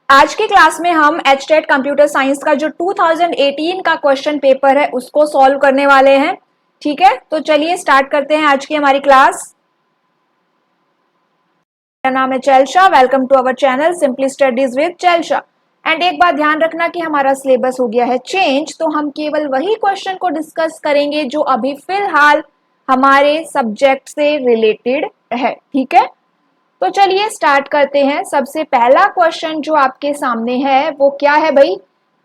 आज की क्लास में हम एचटेट कंप्यूटर साइंस का जो 2018 का क्वेश्चन पेपर है उसको सॉल्व करने वाले हैं। ठीक है, तो चलिए स्टार्ट करते हैं आज की हमारी क्लास। मेरा नाम है Chailsha. Welcome to our channel simply studies with Chailsha. And एक बात ध्यान रखना कि हमारा सिलेबस हो गया है चेंज, तो हम केवल वही क्वेश्चन को डिस्कस करेंगे जो अभी फिलहाल हमारे सब्जेक्ट से रिलेटेड है। ठीक है, तो चलिए स्टार्ट करते हैं। सबसे पहला क्वेश्चन जो आपके सामने है वो क्या है भाई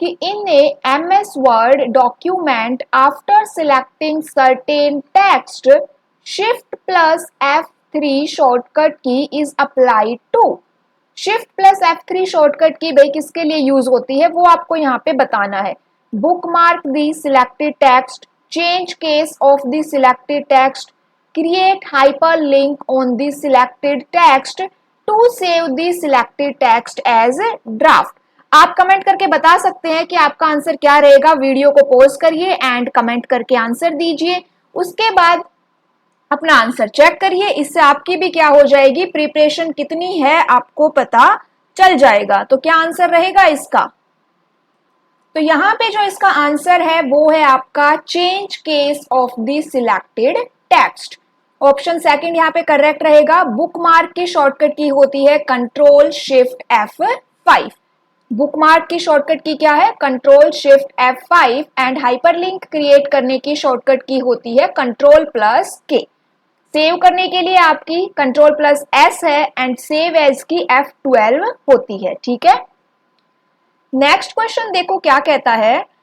कि in a MS Word document after selecting certain text shift plus F3 shortcut key is applied to. Shift plus F3 shortcut key भाई किसके लिए यूज होती है वो आपको यहाँ पे बताना है। Book mark the selected text, change case of the selected text, create hyperlink on the selected text to save the selected text as draft। आप कमेंट करके बता सकते हैं कि आपका आंसर क्या रहेगा। वीडियो को पॉज करिए एंड कमेंट करके आंसर दीजिए। उसके बाद अपना आंसर चेक करिए। इससे आपकी भी क्या हो जाएगी, प्रिपरेशन कितनी है आपको पता चल जाएगा। तो क्या आंसर रहेगा इसका? तो यहाँ पे जो इसका आंसर है वो है आपका change case of the selected text. Option second यहाँ पे करेक्ट रहेगा। बुक मार्क की शॉर्टकट की होती है control shift F5। Book mark की शॉर्टकट की क्या है? Control shift F5। And hyperlink create करने की शॉर्टकट की होती है कंट्रोल प्लस K। सेव करने के लिए आपकी कंट्रोल प्लस S है एंड सेव एज की F12 होती है। ठीक है, नेक्स्ट क्वेश्चन देखो क्या कहता है।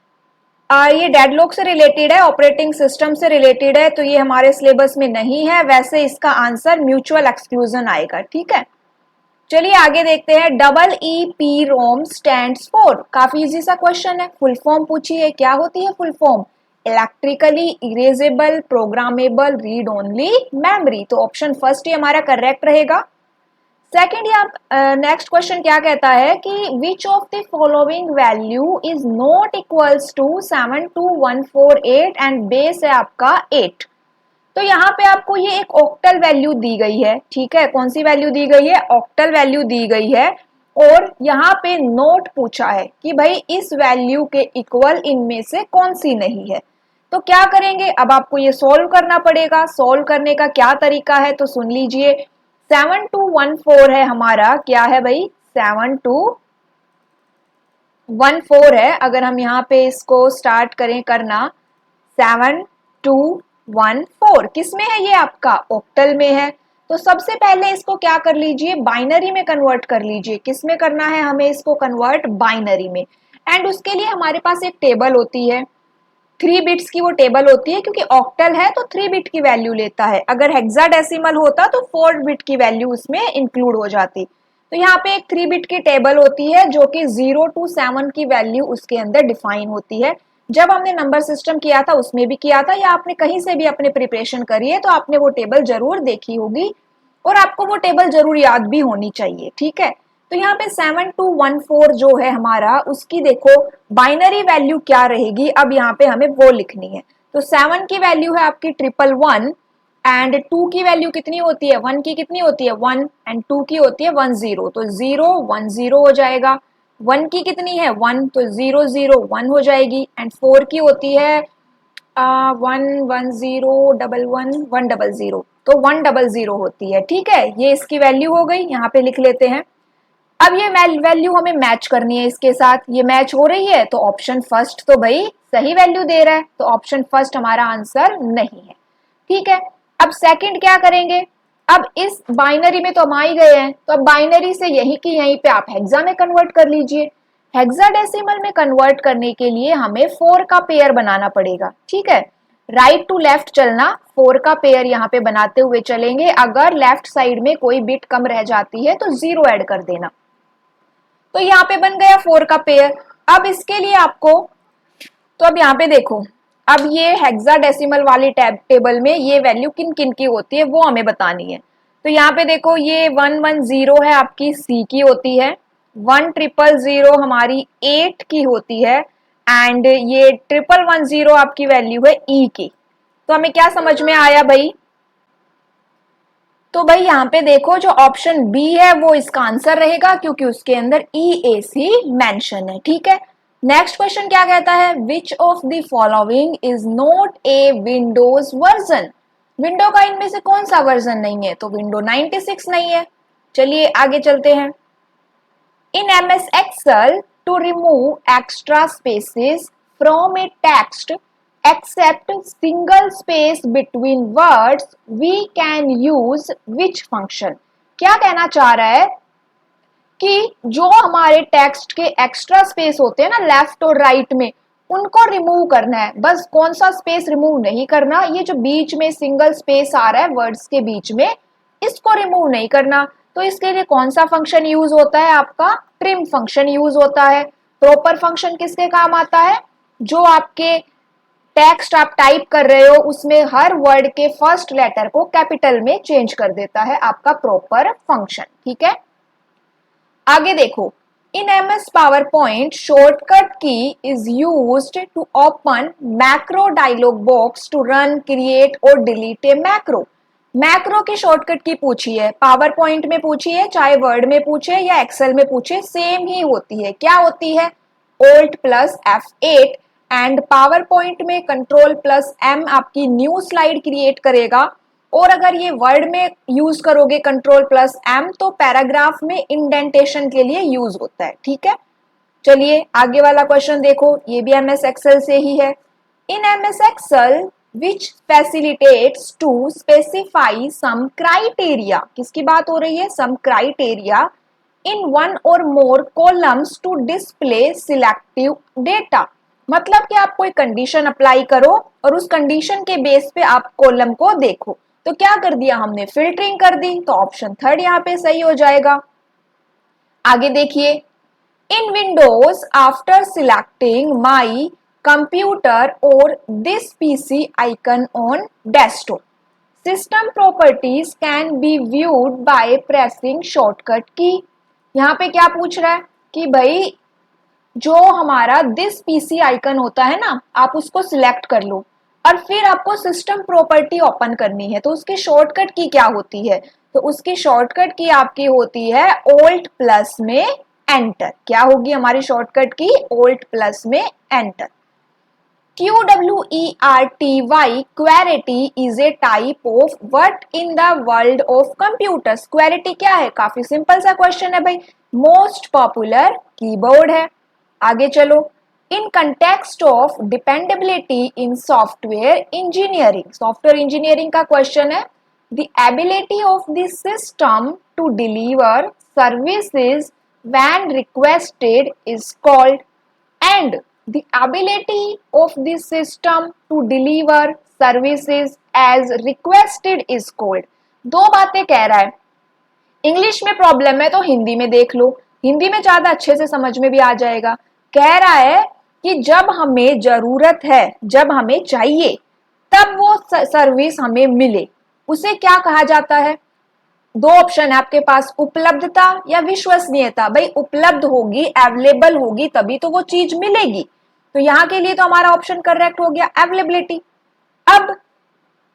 ये डेडलॉक से रिलेटेड है, ऑपरेटिंग सिस्टम से रिलेटेड है, तो ये हमारे सिलेबस में नहीं है। वैसे इसका आंसर म्यूचुअल एक्सक्लूजन आएगा। ठीक है, चलिए आगे देखते हैं। EEPROM स्टैंड्स फॉर, काफी इजी सा क्वेश्चन है। फुल फॉर्म पूछी है, क्या होती है full form? Electrically erasable programmable read only memory. तो ऑप्शन फर्स्ट ही हमारा करेक्ट रहेगा। सेकेंड या नेक्स्ट क्वेश्चन क्या कहता है कि which of the following value is not equals to 72148 and base है आपका 8। तो यहाँ पे आपको ये एक ऑक्टल वैल्यू दी गई है। ठीक है, कौन सी वैल्यू दी गई है? ऑक्टल वैल्यू दी गई है। और यहाँ पे नोट पूछा है कि भाई इस वैल्यू के इक्वल इनमें से कौन सी नहीं है। तो क्या करेंगे, अब आपको ये सॉल्व करना पड़ेगा। सॉल्व करने का क्या तरीका है तो सुन लीजिए। 7214 है हमारा, क्या है भाई? 7214 है। अगर हम यहाँ पे इसको स्टार्ट करें करना, 7214 किस में है? ये आपका ऑक्टल में है। तो सबसे पहले इसको क्या कर लीजिए, बाइनरी में कन्वर्ट कर लीजिए। किस में करना है हमें इसको कन्वर्ट? बाइनरी में। एंड उसके लिए हमारे पास एक टेबल होती है, 3 बिट्स की वो टेबल होती है, क्योंकि ऑक्टल है तो 3 बिट की वैल्यू लेता है। अगर हेक्साडेसिमल होता तो 4 बिट की वैल्यू उसमें इंक्लूड हो जाती। तो यहाँ पे एक 3 बिट की टेबल होती है जो कि 0 to 7 की वैल्यू उसके अंदर डिफाइन होती है। जब हमने नंबर सिस्टम किया था उसमें भी किया था, या आपने कहीं से भी अपने प्रिपरेशन करी है तो आपने वो टेबल जरूर देखी होगी और आपको वो टेबल जरूर याद भी होनी चाहिए। ठीक है, तो यहाँ पे 7214 जो है हमारा, उसकी देखो बाइनरी वैल्यू क्या रहेगी। अब यहाँ पे हमें वो लिखनी है। तो 7 की वैल्यू है आपकी 111 एंड 2 की वैल्यू कितनी होती है? 1 की कितनी होती है? 1 एंड 2 की होती है 10। तो 010 हो जाएगा। 1 की कितनी है? 1, तो 001 हो जाएगी। एंड 4 की होती है 11011 तो 100 होती है। ठीक है, ये इसकी वैल्यू हो गई, यहाँ पे लिख लेते हैं। अब ये वैल्यू हमें मैच करनी है इसके साथ। ये मैच हो रही है तो ऑप्शन फर्स्ट तो भाई सही वैल्यू दे रहा है, तो ऑप्शन फर्स्ट हमारा आंसर नहीं है। ठीक है, अब सेकंड क्या करेंगे? अब इस बाइनरी में तो हम आ ही गए हैं, तो अब बाइनरी से यही की यहीं पे आप हेक्सा में कन्वर्ट कर लीजिए। हेक्साडेसिमल में कन्वर्ट करने के लिए हमें 4 का पेयर बनाना पड़ेगा। ठीक है, राइट टू लेफ्ट चलना, 4 का पेयर यहाँ पे बनाते हुए चलेंगे। अगर लेफ्ट साइड में कोई बिट कम रह जाती है तो 0 ऐड कर देना। तो यहाँ पे बन गया 4 का पेयर। अब इसके लिए आपको, तो अब यहाँ पे देखो, अब ये हेक्साडेसिमल वाली टेबल में ये वैल्यू किन किन की होती है वो हमें बतानी है। तो यहाँ पे देखो ये 110 है आपकी सी की होती है, 1000 हमारी 8 की होती है एंड ये 1110 आपकी वैल्यू है ई की। तो हमें क्या समझ में आया भाई? तो भाई यहाँ पे देखो जो ऑप्शन बी है वो इसका आंसर रहेगा क्योंकि उसके अंदर EAC मेंशन है। ठीक है, नेक्स्ट क्वेश्चन क्या कहता है, विच of the following is not a Windows version. Window का इनमें से कौन सा वर्जन नहीं है, तो विंडो 96 नहीं है। चलिए आगे चलते हैं। इन MS Excel to remove extra spaces from a text except single space between words we can use which function। क्या कहना चाह रहा है कि जो हमारे टेक्स्ट के एक्स्ट्रा स्पेस होते हैं ना लेफ्ट और राइट में, उनको रिमूव करना है। बस कौन सा स्पेस रिमूव नहीं करना, ये जो बीच में सिंगल स्पेस आ रहा है वर्ड्स के बीच में, इसको रिमूव नहीं करना। तो इसके लिए कौन सा फंक्शन यूज होता है, आपका ट्रिम फंक्शन यूज होता है। प्रॉपर फंक्शन किसके काम आता है, जो आपके टेक्स्ट आप टाइप कर रहे हो उसमें हर वर्ड के फर्स्ट लेटर को कैपिटल में चेंज कर देता है आपका प्रॉपर फंक्शन। ठीक है, आगे देखो। In MS PowerPoint shortcut key is used to open macro dialog box to run create और डिलीट ए मैक्रो। मैक्रो की शॉर्टकट की पूछी है, पावर पॉइंट में पूछी है, चाहे वर्ड में पूछे या एक्सेल में पूछे, सेम ही होती है। क्या होती है, Alt plus F8 and power point में कंट्रोल प्लस M आपकी न्यू स्लाइड क्रिएट करेगा। और अगर ये वर्ड में यूज करोगे कंट्रोल प्लस M तो पैराग्राफ में इंडेंटेशन के लिए यूज होता है। ठीक है, चलिए आगे वाला क्वेश्चन देखो, ये भी MS Excel से ही है। इन MS Excel which facilitates to specify some criteria, किसकी बात हो रही है, some criteria in one or more columns to display selective data। मतलब कि आप कोई कंडीशन अप्लाई करो और उस कंडीशन के बेस पे आप कॉलम को देखो। तो क्या कर दिया हमने, फिल्टरिंग कर दी, तो ऑप्शन थर्ड यहाँ पे सही हो जाएगा। आगे देखिए। In Windows after selecting my computer और this PC icon on desktop system properties can be viewed by pressing shortcut key. यहाँ पे क्या पूछ रहा है कि भाई जो हमारा दिस PC आइकन होता है ना, आप उसको सिलेक्ट कर लो और फिर आपको सिस्टम प्रॉपर्टी ओपन करनी है, तो उसकी शॉर्टकट की क्या होती है, तो उसकी शॉर्टकट की आपकी होती है Alt प्लस में एंटर। क्या होगी हमारी शॉर्टकट की, Alt प्लस में enter. QWERTY QWERTY is a type of what in the world of computers. QWERTY क्या है, काफी सिंपल सा क्वेश्चन है भाई, मोस्ट पॉपुलर कीबोर्ड है। आगे चलो। In context of dependability in software engineering, software engineering का क्वेश्चन है। The ability of the system to deliver services when requested is called, and the ability of the system to deliver services as requested is called। दो बातें कह रहा है, English में problem है तो हिंदी में देख लो, हिंदी में ज्यादा अच्छे से समझ में भी आ जाएगा। कह रहा है कि जब हमें जरूरत है, जब हमें चाहिए, तब वो सर्विस हमें मिले, उसे क्या कहा जाता है। दो ऑप्शन है आपके पास, उपलब्धता या विश्वसनीयता। भाई उपलब्ध होगी, अवेलेबल होगी, तभी तो वो चीज मिलेगी। तो यहां के लिए तो हमारा ऑप्शन करेक्ट हो गया, अवेलेबिलिटी। अब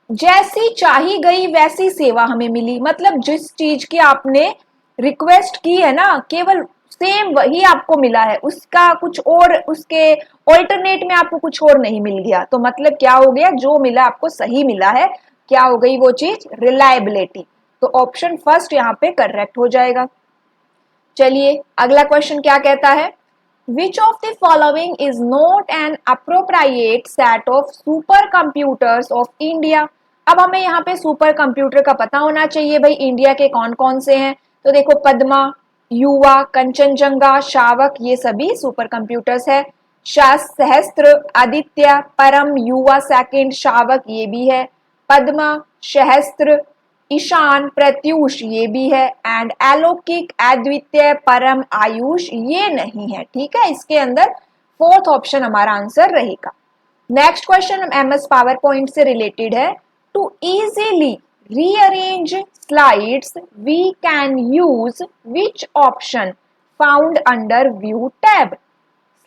जैसी चाही गई वैसी सेवा हमें मिली, मतलब जिस चीज की आपने रिक्वेस्ट की है ना, केवल सेम वही आपको मिला है, उसका कुछ और, उसके ऑल्टरनेट में आपको कुछ और नहीं मिल गया। तो मतलब क्या हो गया, जो मिला आपको सही मिला है। क्या हो गई वो चीज, रिलायबिलिटी। तो ऑप्शन फर्स्ट यहाँ पे करेक्ट हो जाएगा। चलिए अगला क्वेश्चन क्या कहता है, विच of the following is not an appropriate set of super computers of India. अब हमें यहाँ पे सुपर कंप्यूटर का पता होना चाहिए भाई, इंडिया के कौन कौन से हैं। तो देखो पद्मा, युवा, कंचनजंगा, शावक, ये सभी सुपर कंप्यूटर्स है। सहस्त्र, आदित्य, परम, युवा सेकंड, शावक ये भी है। पद्मा, सहस्त्र, ईशान, प्रत्यूष ये भी है, एंड अलौकिक, अद्वितीय, परम, आयुष ये नहीं है। ठीक है, इसके अंदर फोर्थ ऑप्शन हमारा आंसर रहेगा। Next question MS PowerPoint से रिलेटेड है। To easily rearrange slides we can use which option found under view tab.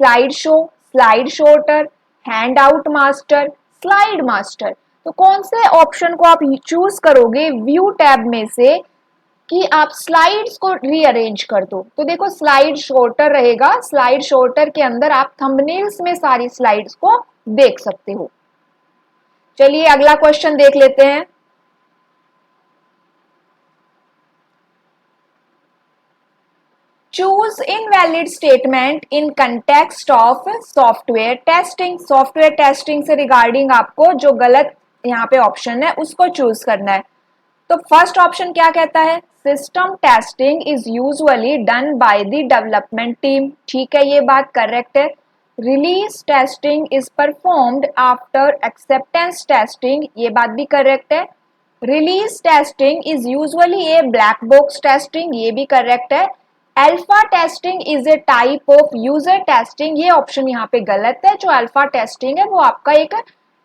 Slide show, slide sorter, handout master, slide master. तो कौन से option को आप choose करोगे view tab में से कि आप स्लाइड्स को रीअरेंज कर दो? तो देखो स्लाइड शॉर्टर रहेगा, स्लाइड शॉर्टर के अंदर आप थंबनेल्स में सारी स्लाइड्स को देख सकते हो। चलिए अगला क्वेश्चन देख लेते हैं। Choose invalid statement in context of software testing. Software testing से रिगार्डिंग आपको जो गलत यहाँ पे ऑप्शन है उसको चूज करना है। तो फर्स्ट ऑप्शन क्या कहता है? System testing is usually done by the development team. ठीक है, ये बात करेक्ट है। Release testing is performed after acceptance testing, ये बात भी करेक्ट है। Release testing is usually A black box testing, ये भी करेक्ट है। Alpha testing is a type of user testing, ये ऑप्शन यहाँ पे गलत है। जो अल्फा टेस्टिंग है वो आपका एक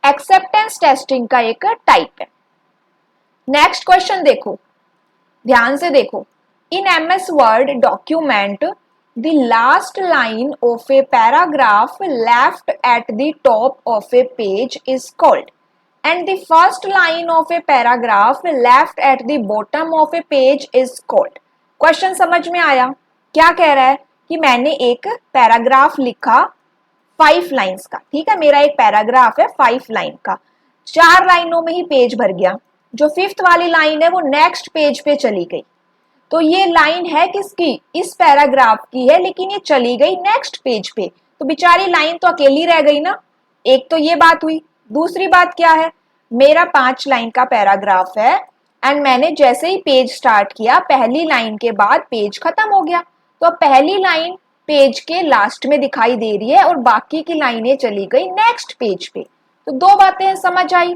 एक्सेप्टेंस टेस्टिंग का एक टाइप है। नेक्स्ट क्वेश्चन देखो, ध्यान से देखो। In MS Word document the last line of a paragraph left at the top of A page is called and the first line of a paragraph left at the bottom of A page is called. Question समझ में आया? क्या कह रहा है कि मैंने एक पैराग्राफ लिखा 5 लाइन्स का, ठीक है, मेरा एक पैराग्राफ है 5 लाइन का, 4 लाइनों में ही पेज भर गया। जो 5th वाली लाइन है वो नेक्स्ट पेज पे चली गई। तो ये लाइन है किसकी? इस पैराग्राफ की है, लेकिन ये चली गई नेक्स्ट पेज पे, तो बेचारी लाइन तो अकेली रह गई ना। एक तो ये बात हुई। दूसरी बात क्या है? मेरा 5 लाइन का पैराग्राफ है एंड मैंने जैसे ही पेज स्टार्ट किया पहली लाइन के बाद पेज खत्म हो गया, तो पहली लाइन पेज के लास्ट में दिखाई दे रही है और बाकी की लाइनें चली गई नेक्स्ट पेज पे। तो 2 बातें समझ आई।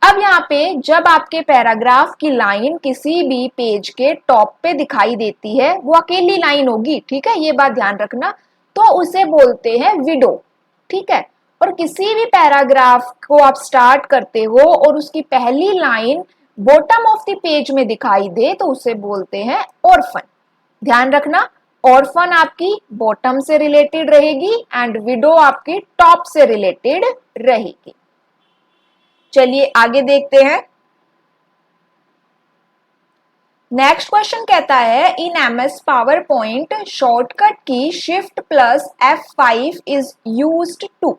अब यहाँ पे जब आपके पैराग्राफ की लाइन किसी भी पेज के टॉप पे दिखाई देती है, वो अकेली लाइन होगी, ठीक है, ये बात ध्यान रखना, तो उसे बोलते हैं विडो, ठीक है। और किसी भी पैराग्राफ को आप स्टार्ट करते हो और उसकी पहली line bottom of the page में दिखाई दे तो उसे बोलते हैं ऑर्फन। ध्यान रखना, ऑर्फन आपकी बॉटम से रिलेटेड रहेगी एंड विडो आपकी टॉप से रिलेटेड रहेगी। चलिए आगे देखते हैं। नेक्स्ट क्वेश्चन कहता है in MS PowerPoint shortcut key shift plus F5 is used to.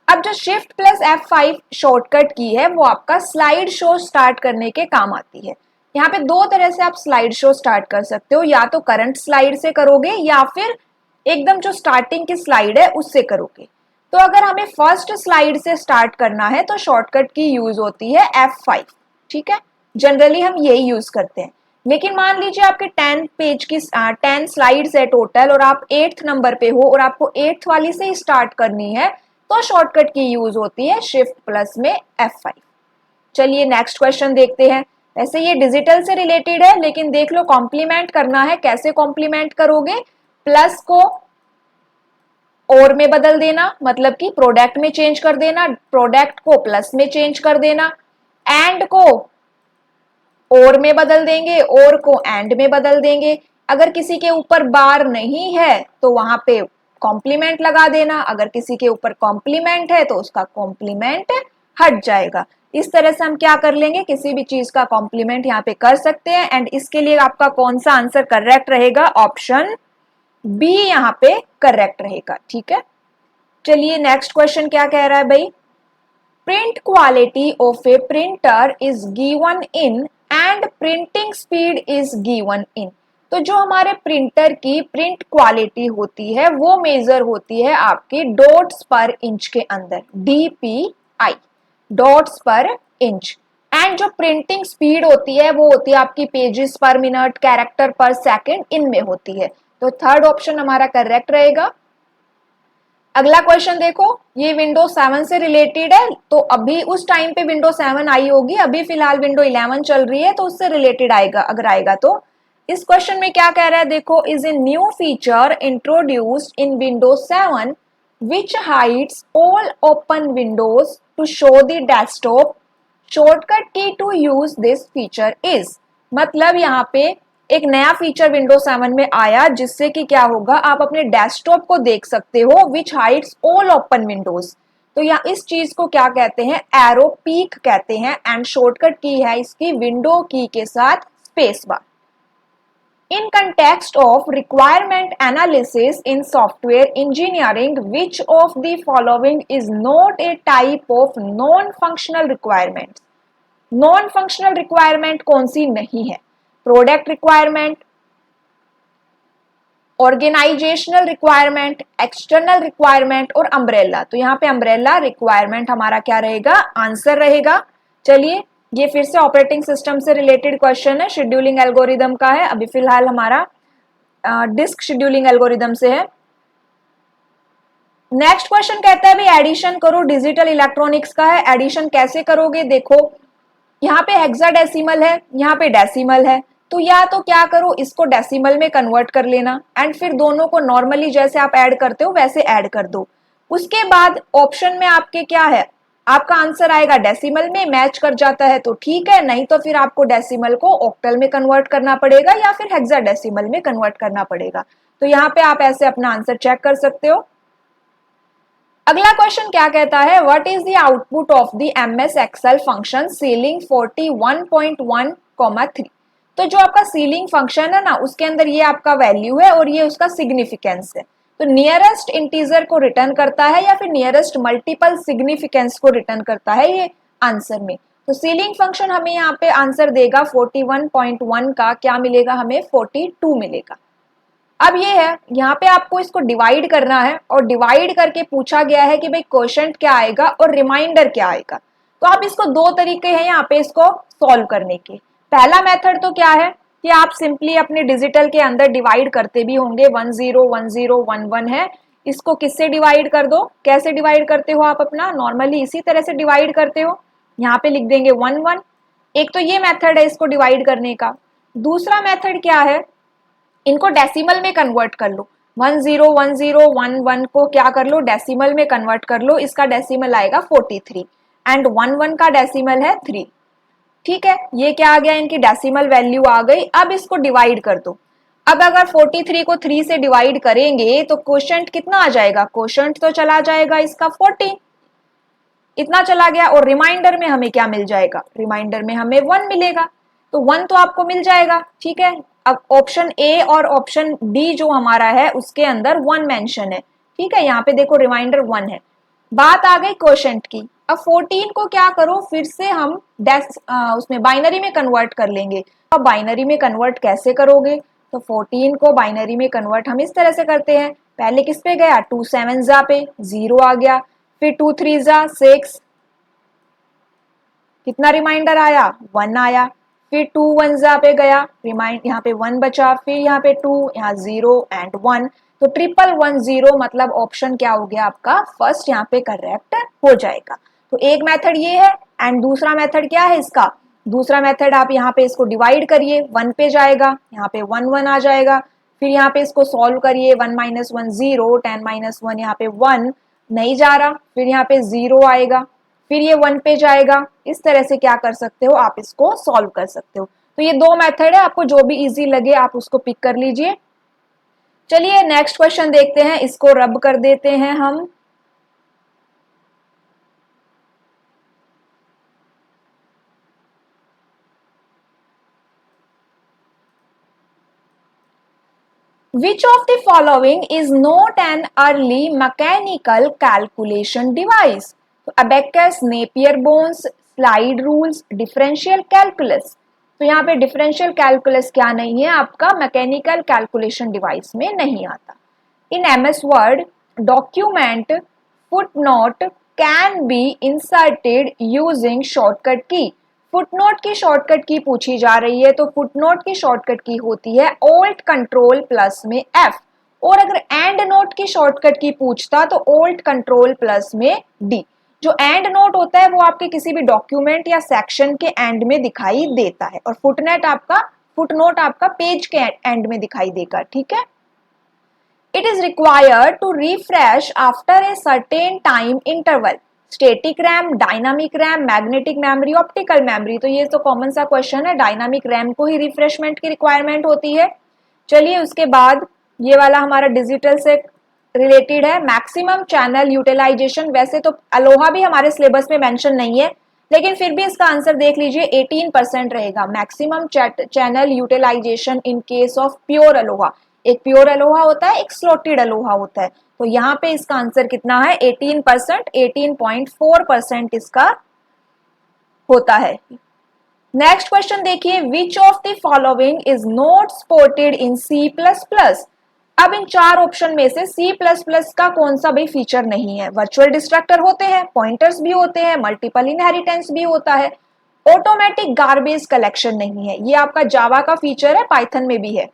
अब जो शिफ्ट प्लस F5 शॉर्टकट की है वो आपका स्लाइड शो स्टार्ट करने के काम आती है। यहाँ पे 2 तरह से आप स्लाइड शो स्टार्ट कर सकते हो, या तो करंट स्लाइड से करोगे या फिर एकदम जो स्टार्टिंग की स्लाइड है उससे करोगे। तो अगर हमें फर्स्ट स्लाइड से स्टार्ट करना है तो शॉर्टकट की यूज होती है F5, ठीक है, जनरली हम यही यूज करते हैं। लेकिन मान लीजिए आपके 10 पेज की 10 स्लाइड्स है टोटल और आप 8th नंबर पे हो और आपको 8th वाली से ही स्टार्ट करनी है, तो शॉर्टकट की यूज होती है शिफ्ट प्लस में F5। चलिए नेक्स्ट क्वेश्चन देखते हैं। वैसे ये डिजिटल से रिलेटेड है, लेकिन देख लो कॉम्प्लीमेंट करना है। कैसे कॉम्प्लीमेंट करोगे? प्लस को और में बदल देना, मतलब कि प्रोडक्ट में चेंज कर देना, प्रोडक्ट को प्लस में चेंज कर देना, एंड को और में बदल देंगे, और को एंड में बदल देंगे। अगर किसी के ऊपर बार नहीं है तो वहां पे कॉम्प्लीमेंट लगा देना, अगर किसी के ऊपर कॉम्प्लीमेंट है तो उसका कॉम्प्लीमेंट हट जाएगा। इस तरह से हम क्या कर लेंगे, किसी भी चीज का कॉम्प्लीमेंट यहाँ पे कर सकते हैं। एंड इसके लिए आपका कौन सा आंसर करेक्ट रहेगा? ऑप्शन बी यहाँ पे करेक्ट रहेगा, ठीक है। चलिए नेक्स्ट क्वेश्चन क्या कह रहा है भाई? Print quality of A printer is given in and printing speed is given in. तो जो हमारे प्रिंटर की प्रिंट क्वालिटी होती है वो मेजर होती है आपकी डॉट्स पर इंच के अंदर, DPI, डॉट्स पर इंच। एंड जो प्रिंटिंग स्पीड होती है वो होती है आपकी पेजेस पर मिनट, कैरेक्टर पर सेकंड, इनमें होती है। तो थर्ड ऑप्शन हमारा करेक्ट रहेगा। अगला क्वेश्चन देखो, ये विंडो 7 से रिलेटेड है, तो अभी उस टाइम पे विंडो 7 आई होगी, अभी फिलहाल विंडो 11 चल रही है, तो उससे रिलेटेड आएगा अगर आएगा तो। इस क्वेश्चन में क्या कह रहा है देखो, is a new feature introduced in Windows 7 which hides all open windows to show the desktop. Shortcut key to use this feature is. मतलब यहाँ पे एक नया फीचर विंडोज 7 में आया जिससे कि क्या होगा, आप अपने डेस्कटॉप को देख सकते हो, विच हाइड्स ऑल ओपन विंडोज। तो यहाँ इस चीज को क्या कहते हैं, एरो पीक कहते हैं, एंड शॉर्टकट की है इसकी विंडो की के साथ space bar. In context of requirement analysis in software engineering, which of the following is not a type of non-functional requirement? Non-functional requirement कौन सी नहीं है? Product requirement, organisational requirement, external requirement और अम्ब्रेला। तो यहाँ पे अम्ब्रेला रिक्वायरमेंट हमारा क्या रहेगा, आंसर रहेगा। चलिए ये फिर से ऑपरेटिंग सिस्टम से रिलेटेड क्वेश्चन है, शेड्यूलिंग एल्गोरिदम का है, अभी फिलहाल हमारा डिस्क शेड्यूलिंग एल्गोरिदम से है। नेक्स्ट क्वेश्चन कहता है भाई एडिशन करो, डिजिटल इलेक्ट्रॉनिक्स का है। एडिशन कैसे करोगे, देखो यहाँ पे हेक्साडेसिमल है, यहाँ पे डेसिमल है, तो या तो क्या करो इसको डेसिमल में कन्वर्ट कर लेना एंड फिर दोनों को नॉर्मली जैसे आप ऐड करते हो वैसे ऐड कर दो। उसके बाद ऑप्शन में आपके क्या है, आपका आंसर आएगा डेसिमल में, मैच कर जाता है तो ठीक है, नहीं तो फिर आपको डेसिमल को ऑक्टल में कन्वर्ट करना पड़ेगा या फिर हेक्साडेसिमल में कन्वर्ट करना पड़ेगा। तो यहाँ पे आप ऐसे अपना आंसर चेक कर सकते हो। अगला क्वेश्चन क्या कहता है, what is the output of the MS Excel function ceiling 41.1,3। तो जो आपका सीलिंग फंक्शन है ना उसके अंदर ये आपका वैल्यू है और ये उसका सिग्निफिकेंस है। तो नियरेस्ट इंटीजर को रिटर्न करता है या फिर नियरेस्ट मल्टीपल सिग्निफिकेंस को रिटर्न करता है ये आंसर में। तो सीलिंग फंक्शन हमें यहाँ पे आंसर देगा 41.1 का क्या मिलेगा, हमें 42 मिलेगा। अब ये है यहाँ पे आपको इसको डिवाइड करना है और डिवाइड करके पूछा गया है कि भाई क्वोशंट क्या आएगा और रिमाइंडर क्या आएगा। तो आप इसको दो तरीके हैं यहाँ पे इसको सॉल्व करने के। पहला मेथड तो क्या है कि आप सिंपली अपने डिजिटल के अंदर डिवाइड करते भी होंगे, 10 10 11 है, इसको किससे डिवाइड कर दो, कैसे डिवाइड करते हो आप अपना, नॉर्मली इसी तरह से डिवाइड करते हो, यहाँ पे लिख देंगे 1 1। एक तो ये मेथड है इसको डिवाइड करने का। दूसरा मेथड क्या है, इनको डेसिमल में कन्वर्ट कर लो, 10 10 11 को क्या कर लो डेसिमल में कन्वर्ट कर लो, इसका डेसिमल आएगा 43 एंड 11 का डेसिमल है 3। ठीक है, ये क्या आ गया, इनकी डेसिमल वैल्यू आ गई। अब इसको डिवाइड कर दो। अब अगर 43 को 3 से डिवाइड करेंगे तो क्वोशंट कितना आ जाएगा, क्वोशंट तो चला जाएगा इसका 40, इतना चला गया। और रिमाइंडर में हमें क्या मिल जाएगा, रिमाइंडर में हमें 1 मिलेगा। तो 1 तो आपको मिल जाएगा, ठीक है। अब ऑप्शन ए और ऑप्शन डी जो हमारा है उसके अंदर 1 मेंशन है, ठीक है, यहाँ पे देखो रिमाइंडर 1 है। बात आ गई क्वोशंट की। अब 14 को क्या करो, फिर से हम उसमें बाइनरी में कन्वर्ट कर लेंगे। अब बाइनरी में कन्वर्ट कैसे करोगे, तो 14 को बाइनरी में कन्वर्ट हम इस तरह से करते हैं, पहले किस पे गया, 2 7 जा पे 0 आ गया, फिर 2 3 जा 6, कितना रिमाइंडर आया 1 आया, फिर 2 1 जा पे गया, रिमाइंड यहाँ पे 1 बचा, फिर यहाँ पे 2, यहाँ 0 एंड 1। तो 1 मतलब ऑप्शन क्या हो गया आपका फर्स्ट यहाँ पे करेक्ट हो जाएगा। तो एक मेथड ये है एंड दूसरा मेथड क्या है इसका, दूसरा मेथड आप यहाँ पे इसको डिवाइड करिए, 1 पे जाएगा, यहाँ पे 1 1 आ जाएगा, फिर यहाँ पे इसको सॉल्व करिए, 1 - 1 0, 10 - 1 यहाँ पे 1 नहीं जा रहा, फिर यहाँ पे 0 आएगा, फिर ये 1 पे जाएगा। इस तरह से क्या कर सकते हो, आप इसको सॉल्व कर सकते हो। तो ये दो मेथड है, आपको जो भी इजी लगे आप उसको पिक कर लीजिए। चलिए नेक्स्ट क्वेश्चन देखते हैं, इसको रब कर देते हैं हम। Which of the following is not an early mechanical calculation device? Abacus, Napier bones, slide rules, differential calculus। तो यहाँ पे डिफरेंशियल कैलकुलस क्या नहीं है, आपका मैकेनिकल कैलकुलेशन डिवाइस में नहीं आता। In MS Word document footnote can be inserted using shortcut की। फुटनोट की शॉर्टकट की पूछी जा रही है, तो फुटनोट की शॉर्टकट की होती है ऑल्ट कंट्रोल प्लस में एफ, और अगर एंड नोट की शॉर्टकट की पूछता तो ऑल्ट कंट्रोल प्लस में डी। जो एंड नोट होता है वो आपके किसी भी डॉक्यूमेंट या सेक्शन के एंड में दिखाई देता है, और फुटनोट आपका पेज के एंड में दिखाई देगा, ठीक है। It is required to refresh after a certain time interval. Static RAM, dynamic RAM, magnetic memory, optical memory. तो ये तो कॉमन सा क्वेश्चन है, डायनामिक रैम को ही रिफ्रेशमेंट की रिक्वायरमेंट होती है। चलिए उसके बाद ये वाला हमारा डिजिटल से रिलेटेड है मैक्सिमम चैनल यूटिलाइजेशन। वैसे तो अलोहा भी हमारे सिलेबस में मेंशन नहीं है, लेकिन फिर भी इसका आंसर देख लीजिए 18% रहेगा। Maximum channel utilisation in case of pure ALOHA. एक प्योर अलोहा होता है, एक स्लॉटेड अलोहा होता है। तो यहाँ पे इसका आंसर कितना है 18%, 18.4% इसका होता है। नेक्स्ट क्वेश्चन देखिए, विच of the following is not supported in C++। अब इन चार ऑप्शन में से C++ का कौन सा भी फीचर नहीं है। वर्चुअल डिस्ट्रक्टर होते हैं, पॉइंटर्स भी होते हैं, मल्टीपल इनहेरिटेंस भी होता है, ऑटोमेटिक गार्बेज कलेक्शन नहीं है। ये आपका जावा का फीचर है, पाइथन में भी है।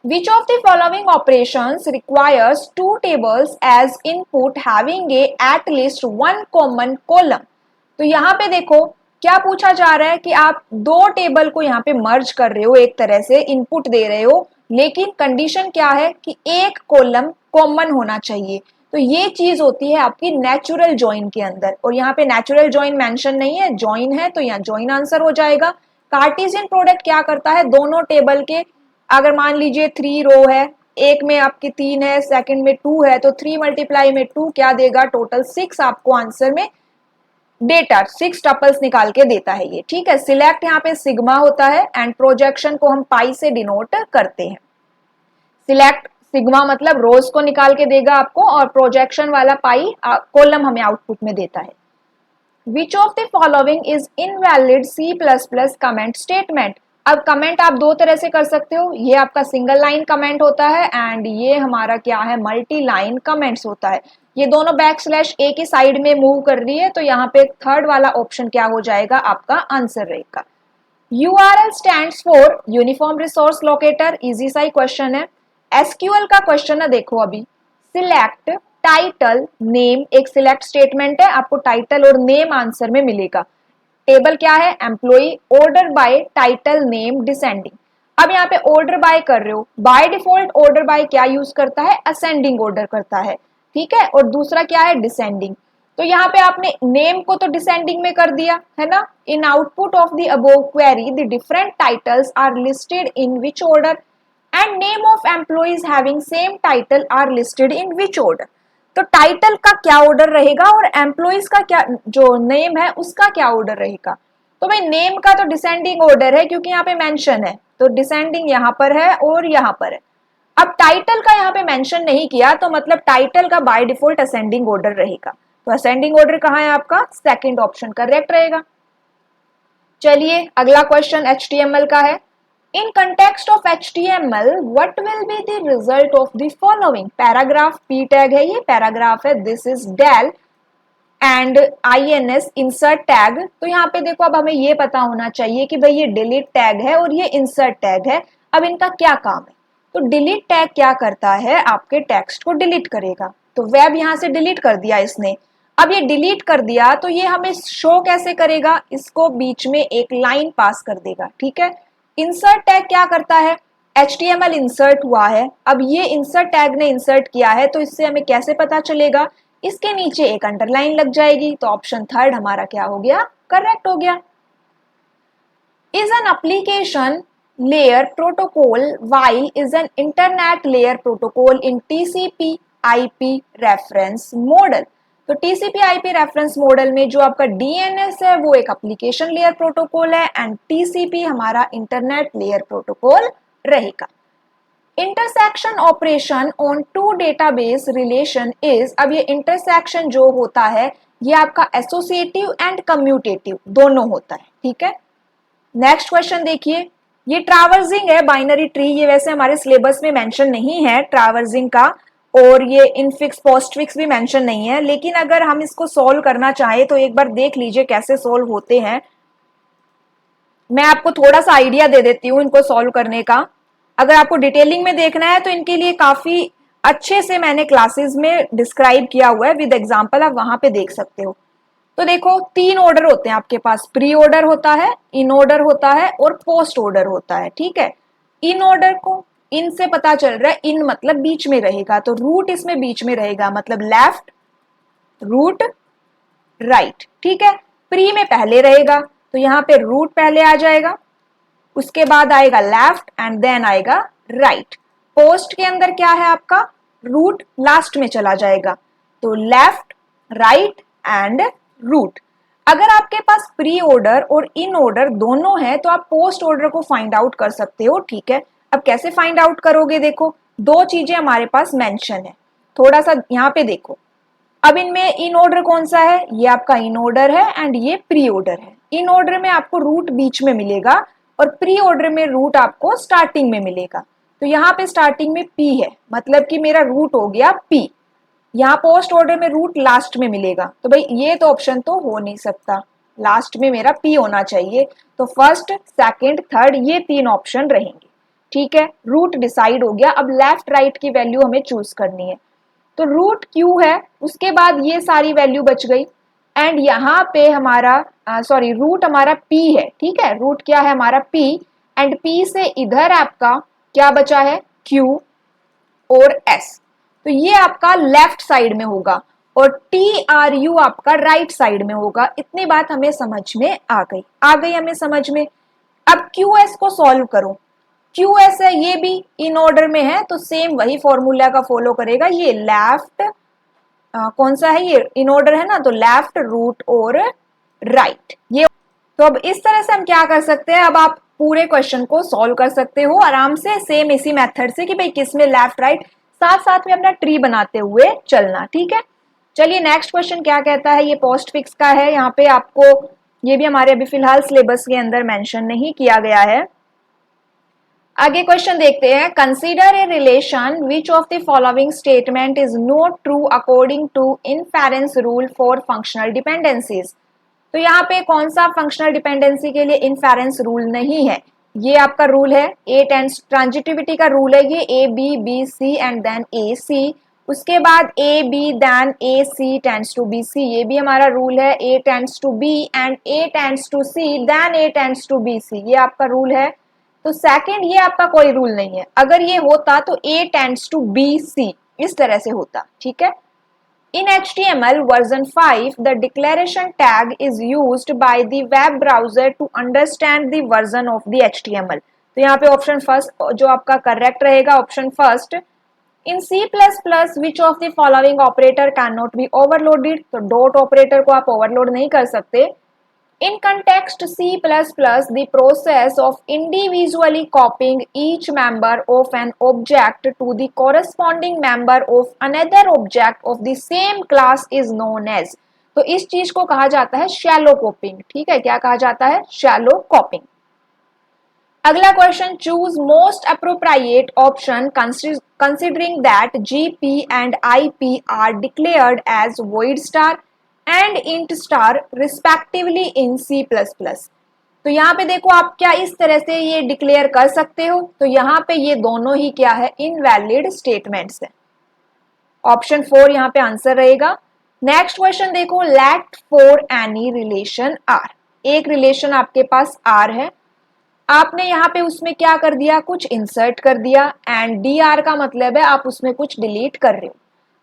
Which of the following operations requires two tables as input having a at least one common column। तो यहाँ पे देखो क्या पूछा जा रहा है कि आप दो टेबल को यहाँ पे मर्ज कर रहे हो, एक तरह से इनपुट दे रहे हो, लेकिन कंडीशन क्या है कि एक कॉलम कॉमन होना चाहिए। तो ये चीज होती है आपकी नेचुरल जॉइन के अंदर, और यहाँ पे नेचुरल जॉइन मेंशन नहीं है, जॉइन है, तो यहाँ जॉइन आंसर हो जाएगा। कार्टेशियन प्रोडक्ट क्या करता है, दोनों टेबल के अगर मान लीजिए 3 रो है, एक में आपकी 3 है, सेकंड में 2 है, तो 3 मल्टीप्लाई में 2 क्या देगा, टोटल 6 आपको आंसर में डेटा 6 टपल्स निकाल के देता है ये, ठीक है। सिलेक्ट यहाँ पे सिग्मा होता है एंड प्रोजेक्शन को हम पाई से डिनोट करते हैं। सिलेक्ट सिग्मा मतलब रोज को निकाल के देगा आपको, और प्रोजेक्शन वाला पाई कॉलम हमें आउटपुट में देता है। विच of the following is invalid C++ comment statement. अब कमेंट आप दो तरह से कर सकते हो, ये आपका सिंगल लाइन कमेंट होता है एंड ये हमारा क्या है मल्टी लाइन कमेंट्स होता है। ये दोनों बैकस्लैश ए की साइड में मूव कर रही है, तो यहाँ पे थर्ड वाला ऑप्शन क्या हो जाएगा, आपका आंसर रहेगा। URL stands for uniform resource locator, easy सा ही क्वेश्चन है। SQL का क्वेश्चन है, देखो अभी सिलेक्ट टाइटल नेम, एक सिलेक्ट स्टेटमेंट है, आपको टाइटल और नेम आंसर में मिलेगा। टेबल क्या है, employ, order by, title name, descending. अब यहाँ पे ऑर्डर बाय कर रहे हो, बाय डिफॉल्ट ऑर्डर बाय क्या यूज करता है, असेंडिंग ऑर्डर करता है, ठीक है, और दूसरा क्या है डिसेंडिंग। तो यहाँ पे आपने नेम को तो डिसेंडिंग में कर दिया है ना। In output of the above query the different titles are listed in which order and name of employees having same title are listed in which order. तो टाइटल का क्या ऑर्डर रहेगा और एम्प्लॉइज का क्या, जो नेम है उसका क्या ऑर्डर रहेगा। तो भाई नेम का तो डिसेंडिंग ऑर्डर है क्योंकि यहाँ पे मेंशन है, तो डिसेंडिंग यहाँ पर है और यहाँ पर है। अब टाइटल का यहाँ पे मेंशन नहीं किया, तो मतलब टाइटल का बाय डिफॉल्ट असेंडिंग ऑर्डर रहेगा। तो असेंडिंग ऑर्डर कहाँ है आपका, सेकंड ऑप्शन करेक्ट रहेगा। चलिए अगला क्वेश्चन HTML का है। In context of HTML, what will be the result of the following? Paragraph p tag है, ये पैराग्राफ है, this is del and ins insert tag. तो यहाँ पे देखो अब हमें ये पता होना चाहिए कि भाई ये डिलीट टैग है और ये इंसर्ट टैग है। अब इनका क्या काम है, तो डिलीट टैग क्या करता है, आपके टेक्स्ट को डिलीट करेगा। तो वेब यहाँ से डिलीट कर दिया इसने, अब ये डिलीट कर दिया तो ये हमें शो कैसे करेगा, इसको बीच में एक लाइन पास कर देगा, ठीक है। इंसर्ट टैग क्या करता है, HTML इंसर्ट हुआ है, अब ये इंसर्ट टैग ने इंसर्ट किया है, तो इससे हमें कैसे पता चलेगा, इसके नीचे एक अंडरलाइन लग जाएगी। तो ऑप्शन थर्ड हमारा क्या हो गया, करेक्ट हो गया। Is an application layer protocol while is an internet layer protocol in TCP/IP reference model. तो TCP/IP रेफरेंस मॉडल में जो आपका DNS है वो एक एप्लीकेशन लेयर प्रोटोकॉल है एंड TCP हमारा इंटरनेट लेयर प्रोटोकॉल रहेगा। Intersection operation on two database relation is, अब ये इंटरसेक्शन जो होता है ये आपका एसोसिएटिव एंड कम्यूटेटिव दोनों होता है, ठीक है। नेक्स्ट क्वेश्चन देखिए, ये ट्रैवर्सिंग है बाइनरी ट्री, ये वैसे हमारे सिलेबस में मेंशन नहीं है ट्रैवर्सिंग का, और ये इनफिक्स पोस्टफिक्स भी मेंशन नहीं है, लेकिन अगर हम इसको सॉल्व करना चाहे तो एक बार देख लीजिए कैसे सॉल्व होते हैं। मैं आपको थोड़ा सा आइडिया दे देती हूँ इनको सॉल्व करने का। अगर आपको डिटेलिंग में देखना है तो इनके लिए काफी अच्छे से मैंने क्लासेस में डिस्क्राइब किया हुआ है विद एग्जांपल, आप वहां पे देख सकते हो। तो देखो 3 ऑर्डर होते हैं आपके पास, प्री ऑर्डर होता है, इन ऑर्डर होता है और पोस्ट ऑर्डर होता है, ठीक है। इन ऑर्डर को इन से पता चल रहा है, इन मतलब बीच में रहेगा, तो रूट इसमें बीच में रहेगा, मतलब लेफ्ट रूट राइट, ठीक है। प्री में पहले रहेगा तो यहाँ पे रूट पहले आ जाएगा, उसके बाद आएगा लेफ्ट एंड देन आएगा राइट। पोस्ट के अंदर क्या है आपका, रूट लास्ट में चला जाएगा। तो लेफ्ट, राइट एंड रूट। अगर आपके पास प्री ऑर्डर और इन ऑर्डर दोनों है तो आप पोस्ट ऑर्डर को फाइंड आउट कर सकते हो, ठीक है। अब कैसे फाइंड आउट करोगे, देखो दो चीजें हमारे पास मेंशन है, थोड़ा सा यहाँ पे देखो। अब इनमें इन ऑर्डर कौन सा है, ये आपका इन ऑर्डर है एंड ये प्री ऑर्डर है। इन ऑर्डर में आपको रूट बीच में मिलेगा और प्री ऑर्डर में रूट आपको स्टार्टिंग में मिलेगा। तो यहाँ पे स्टार्टिंग में पी है, मतलब कि मेरा रूट हो गया पी। यहाँ पोस्ट ऑर्डर में रूट लास्ट में मिलेगा, तो भाई ये तो ऑप्शन तो हो नहीं सकता, लास्ट में मेरा पी होना चाहिए। तो फर्स्ट, सेकंड, थर्ड ये तीन ऑप्शन रहेंगे, ठीक है। रूट डिसाइड हो गया, अब लेफ्ट राइट की वैल्यू हमें चूज करनी है। तो रूट क्यू है, उसके बाद ये सारी वैल्यू बच गई एंड यहाँ पे हमारा रूट हमारा पी है, ठीक है। रूट क्या है हमारा पी एंड पी से इधर आपका क्या बचा है, क्यू और एस। तो ये आपका लेफ्ट साइड में होगा और टी आर यू आपका राइट साइड में होगा। इतनी बात हमें समझ में आ गई हमें समझ में। अब क्यू एस को सॉल्व करो। क्यू एस है, ये भी इन ऑर्डर में है तो सेम वही फॉर्मूला का फॉलो करेगा। ये लेफ्ट कौन सा है, ये इन ऑर्डर है ना, तो लेफ्ट, रूट और राइट ये। तो अब इस तरह से हम क्या कर सकते हैं, अब आप पूरे क्वेश्चन को सॉल्व कर सकते हो आराम से सेम इसी मेथड से कि भाई किसमें लेफ्ट राइट, साथ साथ में अपना ट्री बनाते हुए चलना, ठीक है। चलिए नेक्स्ट क्वेश्चन क्या कहता है, ये पोस्ट फिक्स का है। यहाँ पे आपको ये भी हमारे अभी फिलहाल सिलेबस के अंदर मेंशन नहीं किया गया है। आगे क्वेश्चन देखते हैं। Consider a relation which of the following statement is not true according to inference rule for functional dependencies. तो यहाँ पे कौन सा फंक्शनल डिपेंडेंसी के लिए इनफेरेंस रूल नहीं है, ये आपका रूल है ए टेंस, ट्रांजिटिविटी का रूल है ये, A B, B C and then A C. उसके बाद A B then A C tends to B C, ये भी हमारा रूल है। A tends to B and A tends to C then A tends to B C, ये आपका rule है। तो सेकंड ये आपका कोई रूल नहीं है। अगर ये होता तो ए टेंस टू बी सी इस तरह से होता, ठीक है। In HTML version 5, the declaration tag is used by the web browser to understand the version of the HTML. तो यहाँ पे ऑप्शन फर्स्ट जो आपका करेक्ट रहेगा, option first. In C++, which of the following operator cannot be overloaded? तो dot operator को आप overload नहीं कर सकते। In context C++, the process of individually copying each member of an object to the corresponding member of another object of the same class is known as। तो इस चीज को कहा जाता है शैलो कॉपिंग, ठीक है। क्या कहा जाता है, शैलो कॉपिंग। अगला question, choose most appropriate option considering that GP and IP are declared as void star and int star respectively in C++। तो यहाँ पे देखो आप क्या इस तरह से ये डिक्लेयर कर सकते हो, तो यहाँ पे ये दोनों ही क्या है, इनवैलिड स्टेटमेंट्स है। ऑप्शन 4 यहाँ पे आंसर रहेगा। नेक्स्ट क्वेश्चन देखो, let for any relation R. एक रिलेशन आपके पास आर है, आपने यहाँ पे उसमें क्या कर दिया, कुछ इंसर्ट कर दिया एंड DR का मतलब है आप उसमें कुछ डिलीट कर रहे हो।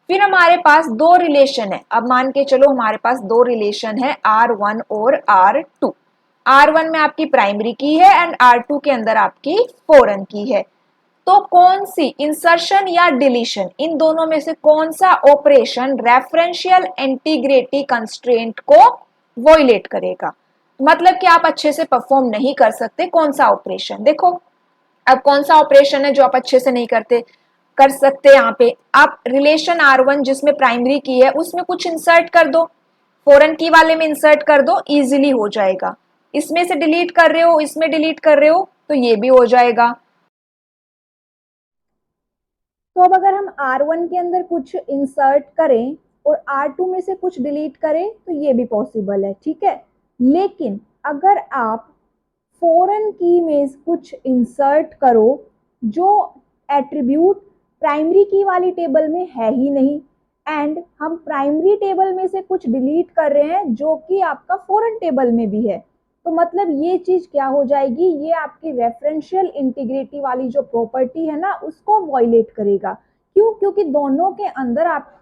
फिर हमारे पास दो रिलेशन है, अब मान के चलो हमारे पास दो रिलेशन है R1 और R2। R1 में आपकी प्राइमरी की है एंड R2 के अंदर आपकी फॉरेन की है। तो कौन सी इंसर्शन या डिलीशन, इन दोनों में से कौन सा ऑपरेशन रेफरेंशियल इंटीग्रिटी कंस्ट्रेंट को वॉयलेट करेगा, मतलब कि आप अच्छे से परफॉर्म नहीं कर सकते कौन सा ऑपरेशन। देखो अब कौन सा ऑपरेशन है जो आप अच्छे से नहीं कर सकते, यहाँ पे आप रिलेशन R1 जिसमें प्राइमरी की है उसमें कुछ इंसर्ट कर दो, फॉरेन की वाले में इंसर्ट कर दो, इजीली हो जाएगा। इसमें से डिलीट कर रहे हो, इसमें डिलीट कर रहे हो, तो ये भी हो जाएगा। तो अब अगर हम R1 के अंदर कुछ इंसर्ट करें और R2 में से कुछ डिलीट करें तो ये भी पॉसिबल है, ठीक है। लेकिन अगर आप फॉरेन की में कुछ इंसर्ट करो जो एट्रीब्यूट प्राइमरी की वाली टेबल में है ही नहीं एंड हम प्राइमरी टेबल में से कुछ डिलीट कर रहे हैं जो कि आपका फॉरेन टेबल में भी है, तो मतलब ये चीज क्या हो जाएगी, ये आपकी रेफरेंशियल इंटीग्रिटी वाली जो प्रॉपर्टी है ना उसको वॉयलेट करेगा। क्यों, क्योंकि दोनों के अंदर आप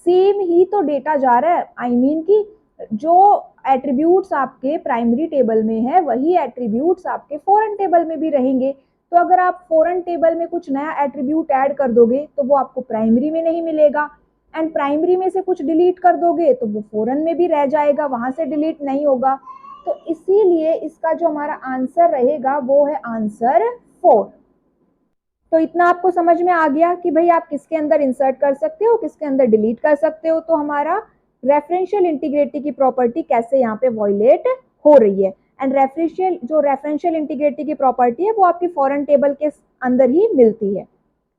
सेम ही तो डेटा जा रहा है, आई मीन कि जो एट्रीब्यूट्स आपके प्राइमरी टेबल में है वही एट्रीब्यूट्स आपके फॉरेन टेबल में भी रहेंगे। तो अगर आप फॉरेन टेबल में कुछ नया एट्रीब्यूट ऐड कर दोगे तो वो आपको प्राइमरी में नहीं मिलेगा, एंड प्राइमरी में से कुछ डिलीट कर दोगे तो वो फॉरेन में भी रह जाएगा, वहां से डिलीट नहीं होगा। तो इसीलिए इसका जो हमारा आंसर रहेगा वो है आंसर 4। तो इतना आपको समझ में आ गया कि भाई आप किसके अंदर इंसर्ट कर सकते हो, किसके अंदर डिलीट कर सकते हो। तो हमारा रेफरेंशियल इंटीग्रिटी की प्रॉपर्टी कैसे यहाँ पे वॉयलेट हो रही है। एंड रेफरेंशियल इंटीग्रिटी की प्रॉपर्टी है वो आपकी फॉरेन टेबल के अंदर ही मिलती है।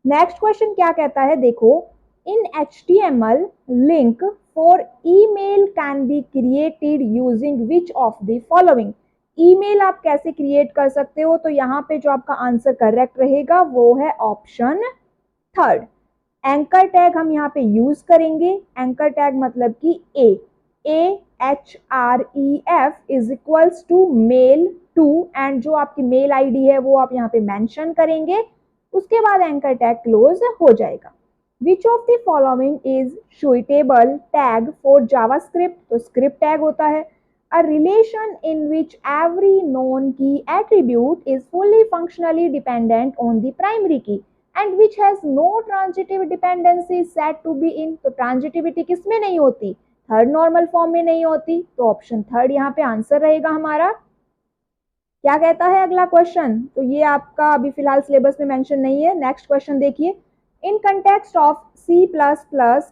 नेक्स्ट क्वेश्चन क्या कहता है, देखो, इन HTML link for email can be created using which of the following. Email आप कैसे क्रिएट कर सकते हो, तो यहाँ पे जो आपका आंसर करेक्ट रहेगा वो है ऑप्शन 3। एंकर टैग हम यहाँ पे यूज करेंगे। एंकर टैग मतलब कि AHREF is equals to mail to, and जो आपकी मेल आईडी है वो आप यहाँ पे मेंशन करेंगे, उसके बाद एंकर टैग क्लोज हो जाएगा। विच of the following is suitable tag for JavaScript, तो स्क्रिप्ट टैग होता है। A relation in which every known key attribute is fully functionally dependent on the primary key and which has no transitive dependency set to be in, तो transitivity किसमें नहीं होती, third normal form में नहीं होती, तो ऑप्शन 3 यहाँ पे आंसर रहेगा हमारा। क्या कहता है अगला क्वेश्चन, तो ये आपका अभी फिलहाल सिलेबस में मेंशन नहीं है। नेक्स्ट क्वेश्चन देखिए, इन context of C++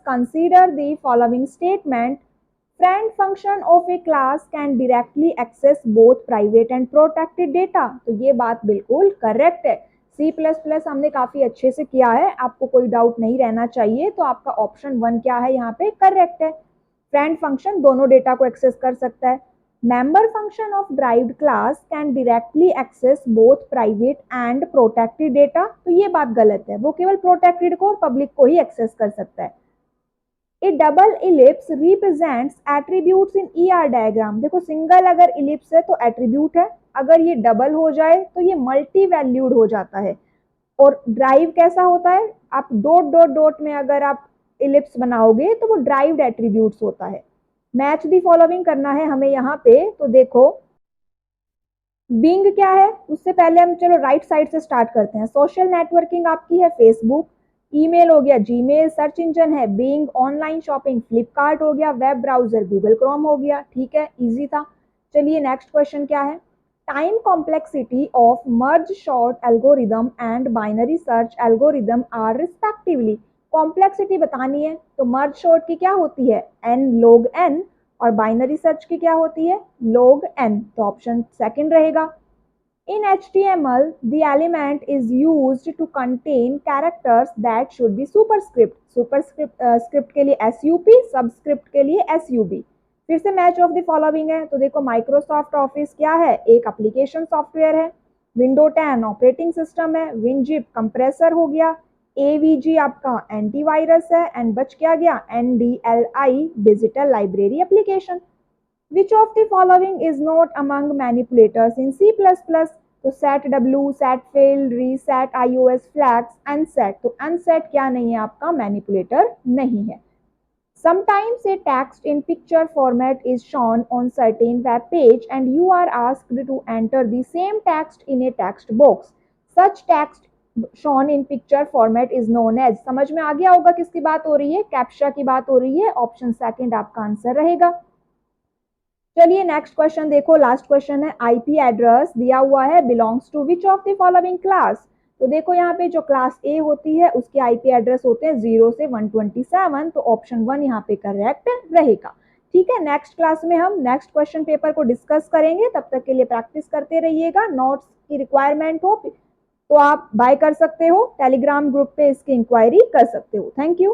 consider the following statement, friend function of a class can directly access both private and protected data। तो ये बात बिल्कुल करेक्ट है। C++ हमने काफी अच्छे से किया है, आपको कोई डाउट नहीं रहना चाहिए। तो आपका ऑप्शन 1 क्या है यहाँ पे करेक्ट है। फ्रेंड फंक्शन दोनों डेटा को एक्सेस कर सकता है। Member function of derived class can directly access both private and protected data, तो ये बात गलत है, वो केवल प्रोटेक्टेड को और पब्लिक को ही एक्सेस कर सकता है। A double ellipse represents attributes in ER diagram। देखो सिंगल अगर इलिप्स है तो एट्रीब्यूट है, अगर ये डबल हो जाए तो ये मल्टी वैल्यूड हो जाता है। और ड्राइव कैसा होता है, आप डॉट डॉट डॉट में अगर आप इलिप्स बनाओगे तो वो ड्राइव्ड एट्रीब्यूट्स होता है। मैच दी फॉलोइंग करना है हमें यहाँ पे। तो देखो बिंग क्या है, उससे पहले हम चलो राइट साइड से स्टार्ट करते हैं। सोशल नेटवर्किंग आपकी है फेसबुक, ईमेल हो गया जीमेल, सर्च इंजन है बिंग, ऑनलाइन शॉपिंग फ्लिपकार्ट हो गया, वेब ब्राउजर गूगल क्रोम हो गया। ठीक है, इजी था। चलिए नेक्स्ट क्वेश्चन क्या है, time complexity of merge sort algorithm and binary search algorithm are respectively. Complexity बतानी है तो मर्ज शॉर्ट की क्या होती है n log n, और बाइनरी सर्च की क्या होती है log n, तो ऑप्शन 2 रहेगा। In HTML, the element is used to contain characters that should be superscript। Script के लिए SUP, सबस्क्रिप्ट के लिए SUB। फिर से मैच ऑफ द फॉलोइंग है, तो देखो माइक्रोसॉफ्ट ऑफिस क्या है, एक एप्लीकेशन सॉफ्टवेयर है। विंडो 10 ऑपरेटिंग सिस्टम है। विनजिप कंप्रेसर हो गया। AVG आपका एंटीवायरस है, एंड बच क्या गया NDLI digital library application. Which of the following is not among manipulators in C++? तो setw, setfail, reset, iOS flags, unset। तो unset क्या नहीं है आपका मैनिपुलेटर नहीं है। Sometimes a text in picture format is shown on certain web page and you are asked to enter the same text in a text box. Such text shown in picture format is known as। समझ में आ गया होगा किसकी बात हो रही है, captcha की बात हो रही है। ऑप्शन 2 आपका आंसर रहेगा। चलिए नेक्स्ट क्वेश्चन देखो, लास्ट क्वेश्चन है। आईपी एड्रेस दिया हुआ है belongs to which of the following class. तो देखो यहाँ पे जो क्लास ए होती है उसके आईपी एड्रेस होते हैं 0 से 127, तो ऑप्शन 1 यहाँ पे करेक्ट रहेगा। ठीक है, नेक्स्ट क्लास में हम नेक्स्ट क्वेश्चन पेपर को डिस्कस करेंगे, तब तक के लिए प्रैक्टिस करते रहिएगा। नोट्स की रिक्वायरमेंट हो तो आप बाय कर सकते हो, टेलीग्राम ग्रुप पे इसकी इंक्वायरी कर सकते हो। Thank you.